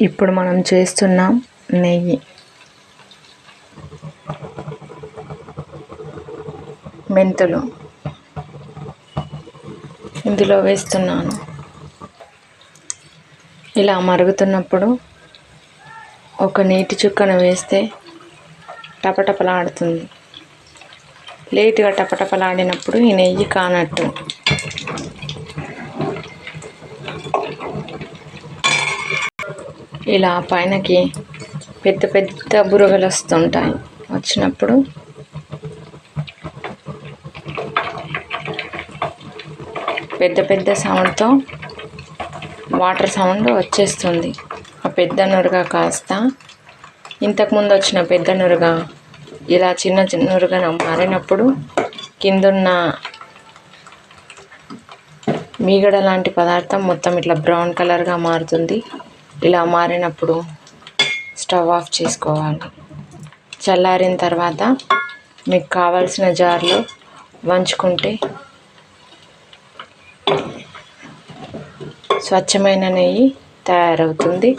ఇప్పుడు మనం చేస్తున్నాం నెయ్యి. మెంతులు ఇందులో వేస్తున్నాను. ఇలా మరుగుతున్నప్పుడు ఒక నీటి చుక్కను వేస్తే టపటపలాడుతుంది. లేటుగా టపటపలాడినప్పుడు ఈ నెయ్యి కానట్టు. ఇలా పైనకి పెద్ద పెద్ద బురగలు వస్తుంటాయి. వచ్చినప్పుడు పెద్ద పెద్ద సౌండ్తో వాటర్ సౌండ్ వచ్చేస్తుంది. ఆ పెద్ద నురగ కాస్త ఇంతకుముందు వచ్చిన పెద్ద నురగ ఇలా చిన్న చిన్న నురగ మారినప్పుడు కిందున్న మీగడ లాంటి పదార్థం మొత్తం ఇట్లా బ్రౌన్ కలర్గా మారుతుంది. ఇలా మారినప్పుడు స్టవ్ ఆఫ్ చేసుకోవాలి. చల్లారిన తర్వాత మీకు కావాల్సిన జార్లో వంచుకుంటే స్వచ్ఛమైన నెయ్యి తయారవుతుంది.